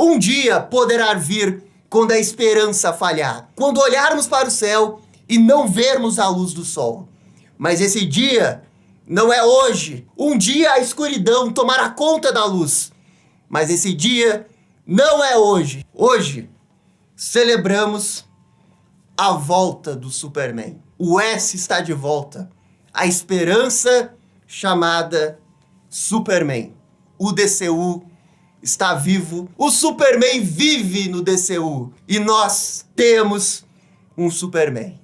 Um dia poderá vir quando a esperança falhar, quando olharmos para o céu e não vermos a luz do sol. Mas esse dia não é hoje. Um dia a escuridão tomará conta da luz. Mas esse dia não é hoje. Hoje celebramos a volta do Superman. O S está de volta. A esperança chamada Superman. O DCU está vivo. O Superman vive no DCU. E nós temos um Superman.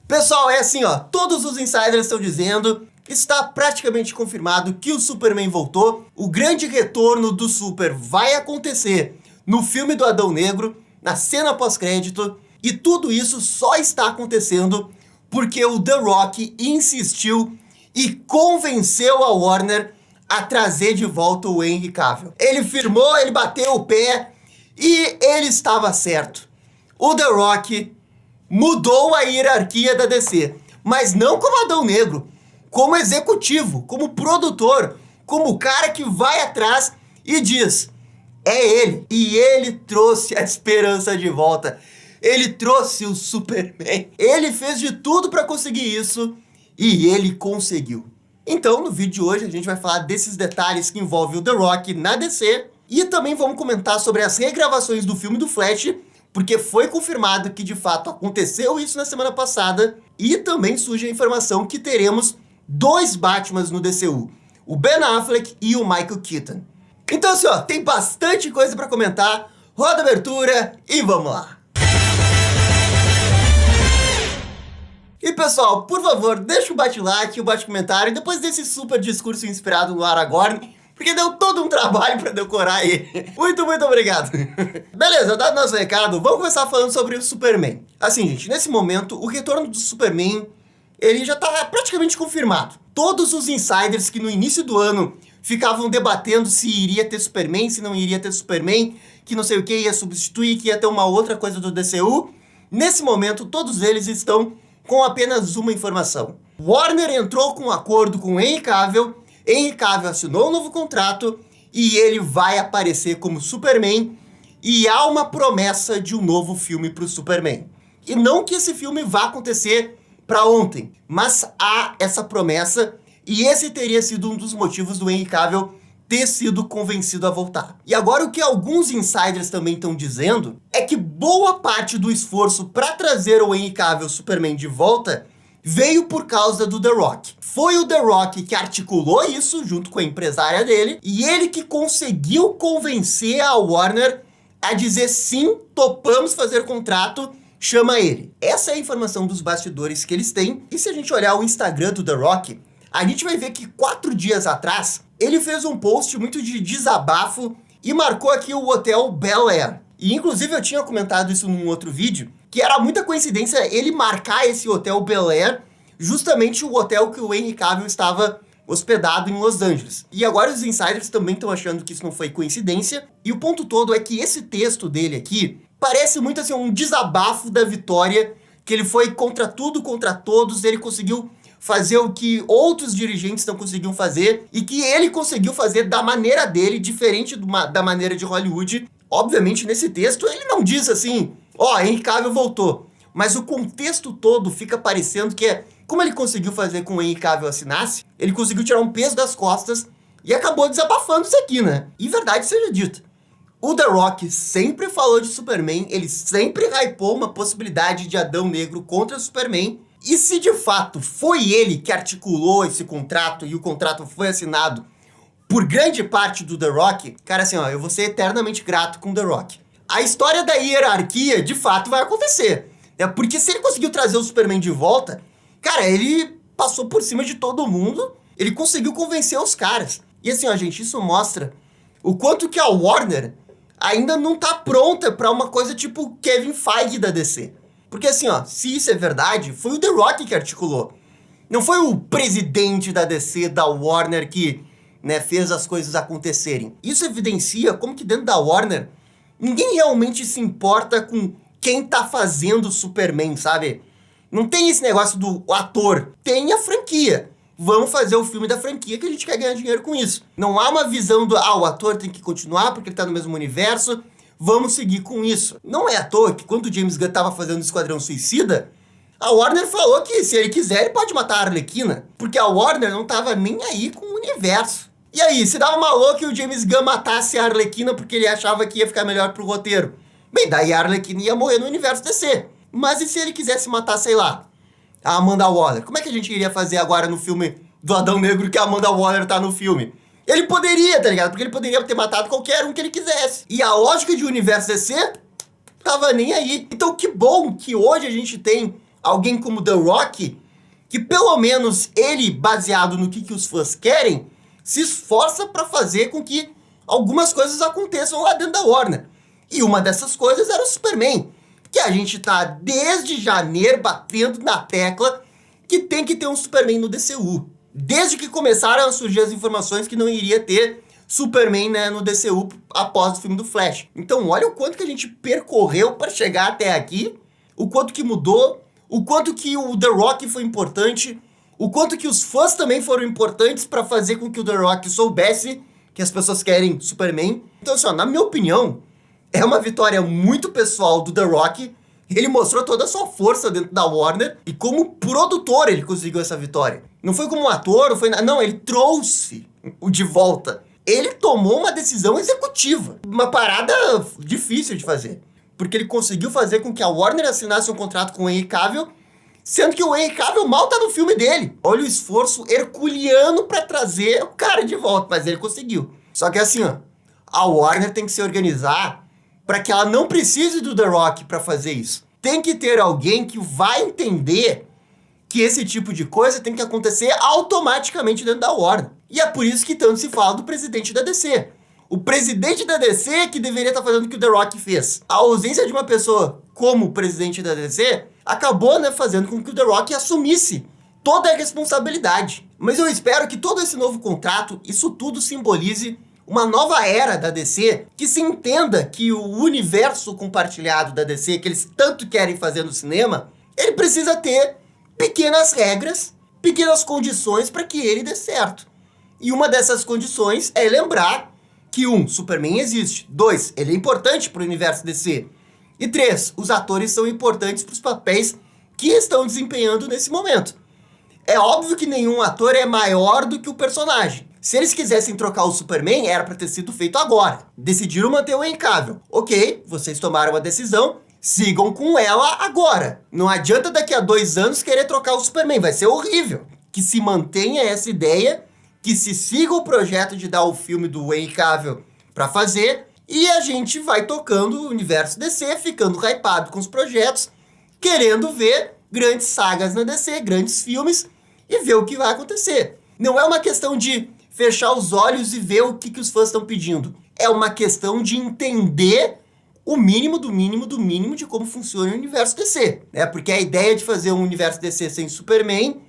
Pessoal, é assim, ó. Todos os insiders estão dizendo, está praticamente confirmado que o Superman voltou. O grande retorno do Super vai acontecer no filme do Adão Negro, na cena pós-crédito. E tudo isso só está acontecendo porque o The Rock insistiu e convenceu a Warner a trazer de volta o Henry Cavill. Ele firmou, ele bateu o pé e ele estava certo. O The Rock mudou a hierarquia da DC, mas não como Adão Negro, como executivo, como produtor, como o cara que vai atrás e diz, é ele. E ele trouxe a esperança de volta. Ele trouxe o Superman. Ele fez de tudo para conseguir isso e ele conseguiu. Então, no vídeo de hoje, a gente vai falar desses detalhes que envolvem o The Rock na DC e também vamos comentar sobre as regravações do filme do Flash, porque foi confirmado que de fato aconteceu isso na semana passada e também surge a informação que teremos 2 Batmans no DCU, o Ben Affleck e o Michael Keaton. Então assim, ó, tem bastante coisa para comentar, roda a abertura e vamos lá! E pessoal, por favor, deixa o bate-like, o bate-comentário, depois desse super discurso inspirado no Aragorn, porque deu todo um trabalho pra decorar ele. Muito obrigado. Beleza, dado nosso recado, vamos começar falando sobre o Superman. Assim, gente, nesse momento, o retorno do Superman, ele já tá praticamente confirmado. Todos os insiders que no início do ano ficavam debatendo se iria ter Superman, se não iria ter Superman, que não sei o que ia substituir, que ia ter uma outra coisa do DCU, nesse momento, todos eles estão com apenas uma informação. Warner entrou com um acordo com Henry Cavill assinou um novo contrato e ele vai aparecer como Superman e há uma promessa de um novo filme para o Superman. E não que esse filme vá acontecer para ontem, mas há essa promessa e esse teria sido um dos motivos do Henry Cavill ter sido convencido a voltar. E agora o que alguns insiders também estão dizendo é que boa parte do esforço para trazer o Henry Cavill Superman de volta veio por causa do The Rock. Foi o The Rock que articulou isso junto com a empresária dele e ele que conseguiu convencer a Warner a dizer sim, topamos fazer contrato, chama ele. Essa é a informação dos bastidores que eles têm e se a gente olhar o Instagram do The Rock, a gente vai ver que 4 dias atrás ele fez um post muito de desabafo e marcou aqui o hotel Bel Air. E inclusive eu tinha comentado isso num outro vídeo, que era muita coincidência ele marcar esse hotel Bel Air, justamente o hotel que o Henry Cavill estava hospedado em Los Angeles. E agora os insiders também estão achando que isso não foi coincidência, e o ponto todo é que esse texto dele aqui parece muito assim um desabafo da vitória, que ele foi contra tudo, contra todos, ele conseguiu fazer o que outros dirigentes não conseguiam fazer e que ele conseguiu fazer da maneira dele, diferente da maneira de Hollywood. Obviamente, nesse texto, ele não diz assim, ó, Henry Cavill voltou. Mas o contexto todo fica parecendo que é como ele conseguiu fazer com o Henry Cavill assinasse, ele conseguiu tirar um peso das costas e acabou desabafando isso aqui, né? E verdade seja dita. O The Rock sempre falou de Superman, ele sempre hypou uma possibilidade de Adão Negro contra Superman. E se de fato foi ele que articulou esse contrato e o contrato foi assinado por grande parte do The Rock, cara, assim, ó, eu vou ser eternamente grato com o The Rock. A história da hierarquia, de fato, vai acontecer. Né? Porque se ele conseguiu trazer o Superman de volta, cara, ele passou por cima de todo mundo, ele conseguiu convencer os caras. E assim, ó, gente, isso mostra o quanto que a Warner ainda não tá pronta pra uma coisa tipo Kevin Feige da DC. Porque assim, ó, se isso é verdade, foi o The Rock que articulou. Não foi o presidente da DC, da Warner, que, né, fez as coisas acontecerem. Isso evidencia como que dentro da Warner, ninguém realmente se importa com quem tá fazendo o Superman, sabe? Não tem esse negócio do ator, tem a franquia. Vamos fazer o filme da franquia que a gente quer ganhar dinheiro com isso. Não há uma visão do, o ator tem que continuar porque ele tá no mesmo universo. vamos seguir com isso. Não é à toa que quando o James Gunn tava fazendo o Esquadrão Suicida, a Warner falou que se ele quiser, ele pode matar a Arlequina, porque a Warner não tava nem aí com o universo. E aí, se dava maluco que o James Gunn matasse a Arlequina porque ele achava que ia ficar melhor pro roteiro? Bem, daí a Arlequina ia morrer no universo DC. Mas e se ele quisesse matar, sei lá, a Amanda Waller? Como é que a gente iria fazer agora no filme do Adão Negro que a Amanda Waller tá no filme? Ele poderia, tá ligado? Porque ele poderia ter matado qualquer um que ele quisesse. E a lógica de universo DC tava nem aí. Então que bom que hoje a gente tem alguém como The Rock, que pelo menos ele, baseado no que os fãs querem, se esforça pra fazer com que algumas coisas aconteçam lá dentro da Warner. E uma dessas coisas era o Superman, que a gente tá desde janeiro batendo na tecla que tem que ter um Superman no DCU. Desde que começaram a surgir as informações que não iria ter Superman, né, no DCU após o filme do Flash. Então olha o quanto que a gente percorreu para chegar até aqui, o quanto que mudou, o quanto que o The Rock foi importante, o quanto que os fãs também foram importantes para fazer com que o The Rock soubesse que as pessoas querem Superman. Então assim, ó, na minha opinião, é uma vitória muito pessoal do The Rock. Ele mostrou toda a sua força dentro da Warner e como produtor ele conseguiu essa vitória. Não foi como um ator, não foi não, ele trouxe o de volta. Ele tomou uma decisão executiva, uma parada difícil de fazer, porque ele conseguiu fazer com que a Warner assinasse um contrato com o Henry Cavill, sendo que o Henry Cavill mal tá no filme dele. Olha o esforço herculeano pra trazer o cara de volta, mas ele conseguiu. Só que assim, ó, a Warner tem que se organizar para que ela não precise do The Rock para fazer isso. Tem que ter alguém que vai entender que esse tipo de coisa tem que acontecer automaticamente dentro da Warner. E é por isso que tanto se fala do presidente da DC. O presidente da DC que deveria estar fazendo o que o The Rock fez. A ausência de uma pessoa como o presidente da DC acabou, né, fazendo com que o The Rock assumisse toda a responsabilidade. Mas eu espero que todo esse novo contrato, isso tudo simbolize uma nova era da DC, que se entenda que o universo compartilhado da DC, que eles tanto querem fazer no cinema, ele precisa ter pequenas regras, pequenas condições para que ele dê certo. E uma dessas condições é lembrar que Superman existe. 2, ele é importante para o universo DC. E 3, os atores são importantes para os papéis que estão desempenhando nesse momento. É óbvio que nenhum ator é maior do que o personagem. Se eles quisessem trocar o Superman, era para ter sido feito agora. Decidiram manter o Henry Cavill. Ok, vocês tomaram a decisão, sigam com ela agora. Não adianta daqui a 2 anos querer trocar o Superman, vai ser horrível. Que se mantenha essa ideia, que se siga o projeto de dar o filme do Henry Cavill para fazer, e a gente vai tocando o universo DC, ficando hypado com os projetos, querendo ver grandes sagas na DC, grandes filmes, e ver o que vai acontecer. Não é uma questão de fechar os olhos e ver o que os fãs estão pedindo. É uma questão de entender o mínimo do mínimo do mínimo de como funciona o universo DC. Né? Porque a ideia de fazer um universo DC sem Superman,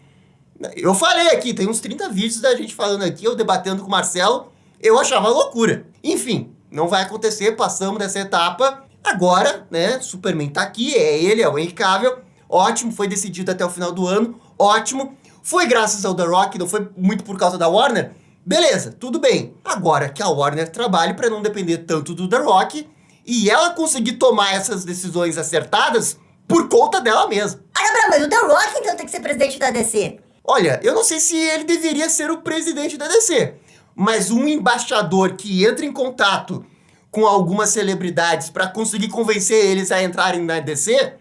eu falei aqui, tem uns 30 vídeos da gente falando aqui, eu debatendo com o Marcelo, eu achava loucura. Enfim, não vai acontecer, passamos dessa etapa. Agora, né, Superman tá aqui, é ele, é o Henry Cavill, ótimo, foi decidido até o final do ano, ótimo. Foi graças ao The Rock, não foi muito por causa da Warner? Beleza, tudo bem. Agora que a Warner trabalhe para não depender tanto do The Rock e ela conseguir tomar essas decisões acertadas por conta dela mesma. Ah, mas o The Rock então tem que ser presidente da DC. Olha, eu não sei se ele deveria ser o presidente da DC, mas um embaixador que entra em contato com algumas celebridades para conseguir convencer eles a entrarem na DC,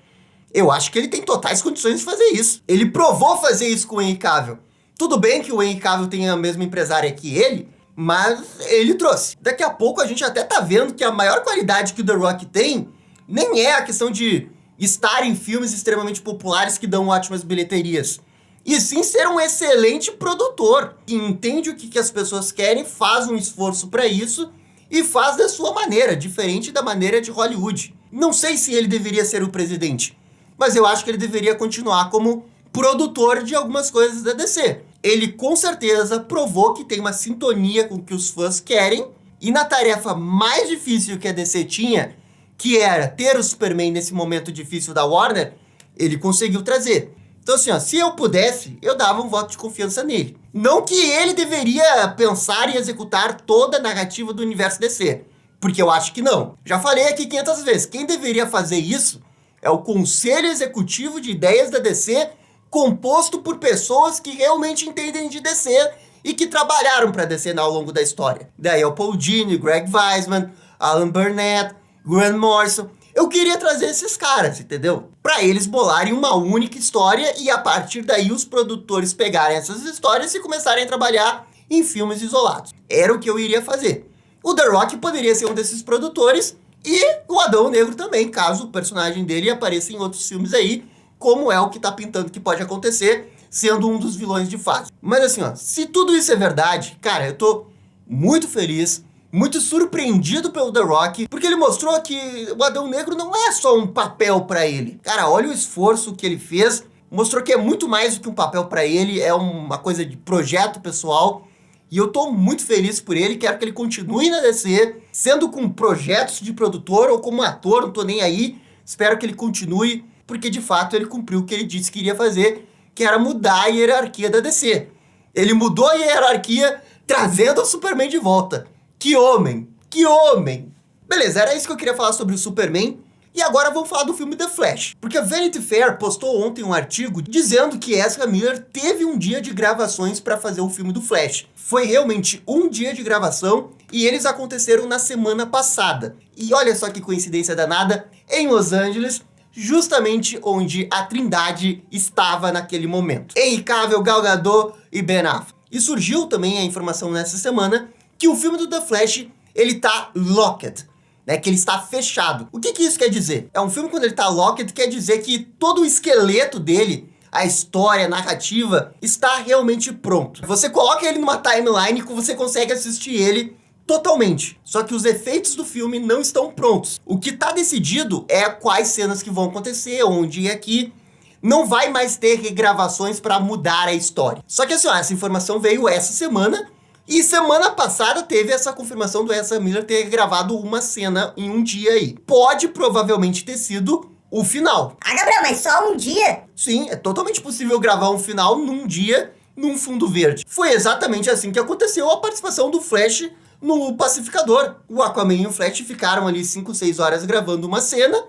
eu acho que ele tem totais condições de fazer isso. Ele provou fazer isso com o Henry Cavill. Tudo bem que o Henry Cavill tem a mesma empresária que ele, mas ele trouxe. Daqui a pouco a gente até tá vendo que a maior qualidade que o The Rock tem nem é a questão de estar em filmes extremamente populares que dão ótimas bilheterias, e sim ser um excelente produtor, que entende o que as pessoas querem, faz um esforço para isso e faz da sua maneira, diferente da maneira de Hollywood. Não sei se ele deveria ser o presidente, mas eu acho que ele deveria continuar como produtor de algumas coisas da DC. Ele com certeza provou que tem uma sintonia com o que os fãs querem, e na tarefa mais difícil que a DC tinha, que era ter o Superman nesse momento difícil da Warner, ele conseguiu trazer. Então assim, ó, se eu pudesse, eu dava um voto de confiança nele. Não que ele deveria pensar e executar toda a narrativa do universo DC. Porque eu acho que não. Já falei aqui 500 vezes, quem deveria fazer isso é o Conselho Executivo de Ideias da DC, composto por pessoas que realmente entendem de DC e que trabalharam para DC ao longo da história. Daí é o Paul Dini, Greg Weisman, Alan Burnett, Grant Morrison. Eu queria trazer esses caras, entendeu? Para eles bolarem uma única história e a partir daí os produtores pegarem essas histórias e começarem a trabalhar em filmes isolados. Era o que eu iria fazer. O The Rock poderia ser um desses produtores e o Adão Negro também, caso o personagem dele apareça em outros filmes aí, como é o que tá pintando que pode acontecer, sendo um dos vilões de fato. Mas assim, ó, se tudo isso é verdade, cara, eu tô muito feliz, muito surpreendido pelo The Rock, porque ele mostrou que o Adão Negro não é só um papel pra ele. Cara, olha o esforço que ele fez, mostrou que é muito mais do que um papel pra ele, é uma coisa de projeto pessoal. E eu tô muito feliz por ele, quero que ele continue na DC, sendo com projetos de produtor ou como ator, não tô nem aí. Espero que ele continue, porque de fato ele cumpriu o que ele disse que iria fazer, que era mudar a hierarquia da DC. Ele mudou a hierarquia, trazendo o Superman de volta. Que homem! Que homem! Beleza, era isso que eu queria falar sobre o Superman. E agora vamos falar do filme The Flash. Porque a Vanity Fair postou ontem um artigo dizendo que Ezra Miller teve um dia de gravações para fazer o filme do Flash. Foi realmente um dia de gravação e eles aconteceram na semana passada. E olha só que coincidência danada, em Los Angeles, justamente onde a Trindade estava naquele momento. Henry Cavill, Gal Gadot e Ben Affleck. E surgiu também a informação nessa semana que o filme do The Flash, ele tá locked. Né, que ele está fechado. O que isso quer dizer? É um filme quando ele está locked, quer dizer que todo o esqueleto dele, a história, a narrativa, está realmente pronto. Você coloca ele numa timeline que você consegue assistir ele totalmente. Só que os efeitos do filme não estão prontos. O que está decidido é quais cenas que vão acontecer, onde e aqui. Não vai mais ter regravações para mudar a história. Só que assim, ó, essa informação veio essa semana. E semana passada teve essa confirmação do Ezra Miller ter gravado uma cena em um dia aí. Pode provavelmente ter sido o final. Ah, Gabriel, mas só um dia? Sim, é totalmente possível gravar um final num dia, num fundo verde. Foi exatamente assim que aconteceu a participação do Flash no Pacificador. O Aquaman e o Flash ficaram ali 5, 6 horas gravando uma cena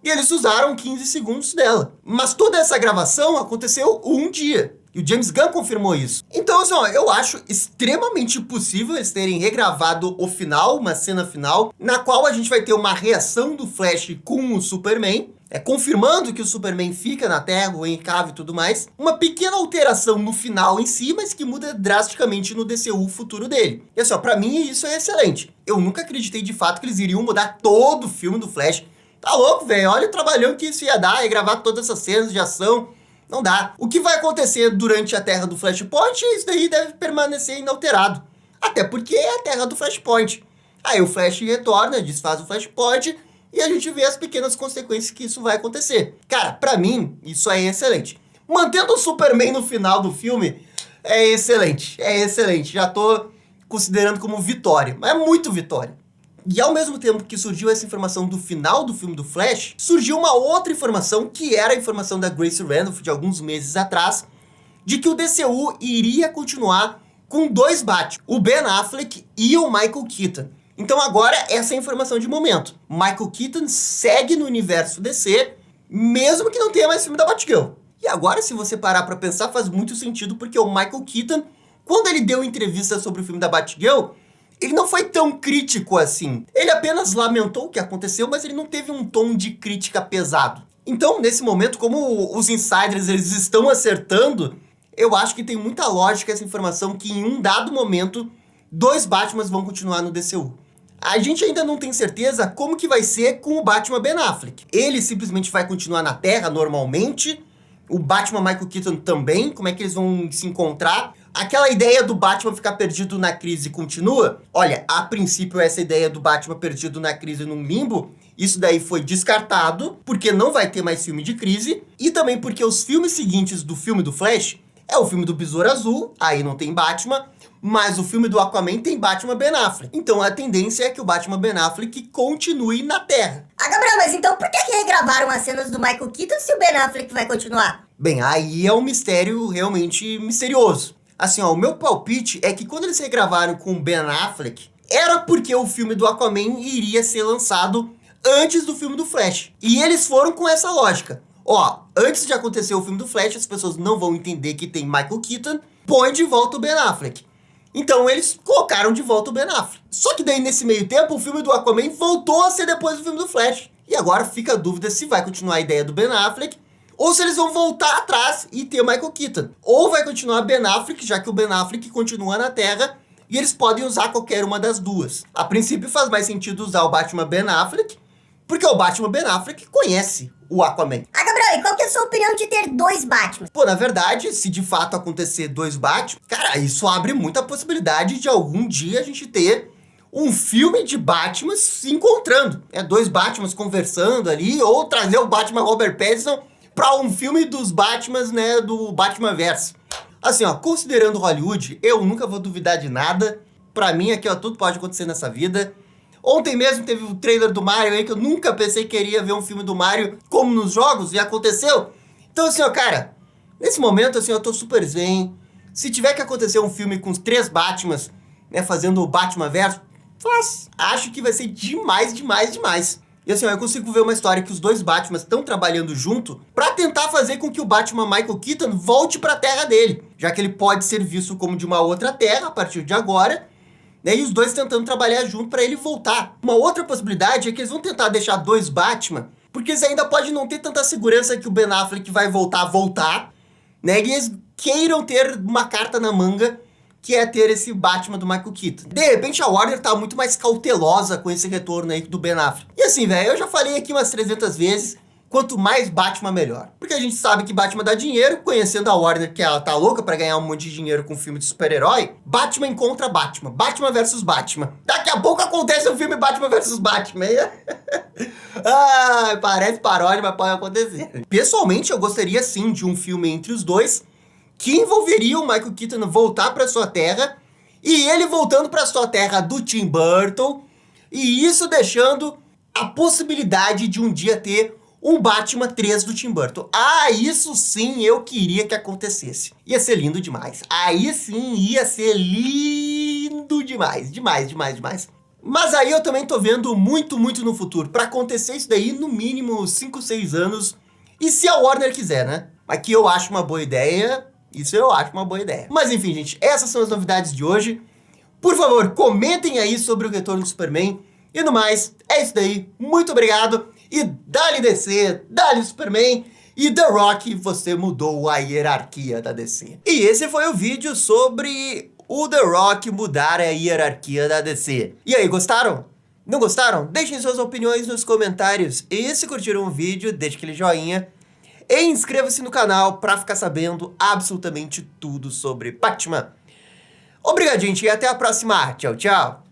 e eles usaram 15 segundos dela. Mas toda essa gravação aconteceu um dia. E o James Gunn confirmou isso. Então, assim, ó, eu acho extremamente possível eles terem regravado o final, uma cena final, na qual a gente vai ter uma reação do Flash com o Superman, confirmando que o Superman fica na Terra, o Henry Cavill e tudo mais. Uma pequena alteração no final em si, mas que muda drasticamente no DCU o futuro dele. E assim, ó, pra mim isso é excelente. Eu nunca acreditei de fato que eles iriam mudar todo o filme do Flash. Tá louco, velho? Olha o trabalhão que isso ia dar, e gravar todas essas cenas de ação. Não dá. O que vai acontecer durante a Terra do Flashpoint, isso daí deve permanecer inalterado. Até porque é a Terra do Flashpoint. Aí o Flash retorna, desfaz o Flashpoint e a gente vê as pequenas consequências que isso vai acontecer. Cara, pra mim, isso é excelente. Mantendo o Superman no final do filme, é excelente. É excelente. Já tô considerando como vitória. Mas é muito vitória. E ao mesmo tempo que surgiu essa informação do final do filme do Flash, surgiu uma outra informação, que era a informação da Grace Randolph de alguns meses atrás, de que o DCU iria continuar com 2 Batman, o Ben Affleck e o Michael Keaton. Então agora essa é a informação de momento. Michael Keaton segue no universo DC, mesmo que não tenha mais filme da Batgirl. E agora, se você parar pra pensar, faz muito sentido, porque o Michael Keaton, quando ele deu entrevista sobre o filme da Batgirl, ele não foi tão crítico assim. Ele apenas lamentou o que aconteceu, mas ele não teve um tom de crítica pesado. Então, nesse momento, como os insiders eles estão acertando, eu acho que tem muita lógica essa informação que em um dado momento, 2 Batmans vão continuar no DCU. A gente ainda não tem certeza como que vai ser com o Batman Ben Affleck. Ele simplesmente vai continuar na Terra normalmente, o Batman Michael Keaton também, como é que eles vão se encontrar. Aquela ideia do Batman ficar perdido na crise continua? Olha, a princípio essa ideia do Batman perdido na crise num limbo, isso daí foi descartado, porque não vai ter mais filme de crise, e também porque os filmes seguintes do filme do Flash é o filme do Besouro Azul, aí não tem Batman, mas o filme do Aquaman tem Batman Ben Affleck. Então a tendência é que o Batman Ben Affleck continue na Terra. Ah, Gabriel, mas então por que regravaram as cenas do Michael Keaton se o Ben Affleck vai continuar? Bem, aí é um mistério realmente misterioso. Assim, ó, o meu palpite é que quando eles regravaram com o Ben Affleck, era porque o filme do Aquaman iria ser lançado antes do filme do Flash. E eles foram com essa lógica. Ó, antes de acontecer o filme do Flash, as pessoas não vão entender que tem Michael Keaton, põe de volta o Ben Affleck. Então eles colocaram de volta o Ben Affleck. Só que daí nesse meio tempo o filme do Aquaman voltou a ser depois do filme do Flash. E agora fica a dúvida se vai continuar a ideia do Ben Affleck ou se eles vão voltar atrás e ter Michael Keaton. Ou vai continuar Ben Affleck, já que o Ben Affleck continua na Terra e eles podem usar qualquer uma das duas. A princípio faz mais sentido usar o Batman Ben Affleck, porque o Batman Ben Affleck conhece o Aquaman. Ah, Gabriel, e qual que é a sua opinião de ter 2 Batman? Pô, na verdade, se de fato acontecer 2 Batman, cara, isso abre muita possibilidade de algum dia a gente ter um filme de Batman se encontrando. 2 Batmans conversando ali, ou trazer o Batman Robert Pattinson pra um filme dos Batmans, né, do Batmanverse. Assim, ó, considerando Hollywood, eu nunca vou duvidar de nada. Pra mim, aqui, ó, tudo pode acontecer nessa vida. Ontem mesmo teve o trailer do Mario aí, que eu nunca pensei que iria ver um filme do Mario como nos jogos, e aconteceu. Então assim, ó, cara, nesse momento, assim, eu tô super zen. Se tiver que acontecer um filme com os 3 Batmans, né, fazendo o Batmanverse, acho que vai ser demais, demais, demais. E assim, ó, eu consigo ver uma história que os 2 Batmans estão trabalhando junto pra tentar fazer com que o Batman Michael Keaton volte pra terra dele, já que ele pode ser visto como de uma outra terra a partir de agora, né, e os 2 tentando trabalhar junto para ele voltar. Uma outra possibilidade é que eles vão tentar deixar 2 Batman, porque eles ainda podem não ter tanta segurança que o Ben Affleck vai voltar, né, e eles queiram ter uma carta na manga, que é ter esse Batman do Michael Keaton. De repente a Warner tá muito mais cautelosa com esse retorno aí do Ben Affleck. E assim, velho, eu já falei aqui umas 300 vezes, quanto mais Batman, melhor. Porque a gente sabe que Batman dá dinheiro, conhecendo a Warner, que ela tá louca pra ganhar um monte de dinheiro com filme de super-herói. Batman contra Batman. Batman versus Batman. Daqui a pouco acontece um filme Batman versus Batman. Ah, parece paródia, mas pode acontecer. Pessoalmente, eu gostaria sim de um filme entre os dois, que envolveria o Michael Keaton voltar pra sua terra, e ele voltando pra sua terra do Tim Burton, e isso deixando a possibilidade de um dia ter um Batman 3 do Tim Burton. Ah, isso sim eu queria que acontecesse. Ia ser lindo demais. Aí sim ia ser lindo demais. Demais, demais, demais. Mas aí eu também tô vendo muito, muito no futuro. Pra acontecer isso daí, no mínimo 5, 6 anos. E se a Warner quiser, né? Mas que eu acho uma boa ideia. Isso eu acho uma boa ideia. Mas enfim, gente, essas são as novidades de hoje. Por favor, comentem aí sobre o retorno do Superman. E no mais, é isso daí. Muito obrigado. E dá-lhe DC, dá-lhe Superman. E The Rock, você mudou a hierarquia da DC. E esse foi o vídeo sobre o The Rock mudar a hierarquia da DC. E aí, gostaram? Não gostaram? Deixem suas opiniões nos comentários. E se curtiram o vídeo, deixe aquele joinha. E inscreva-se no canal para ficar sabendo absolutamente tudo sobre Batman. Obrigado, gente, e até a próxima. Tchau, tchau.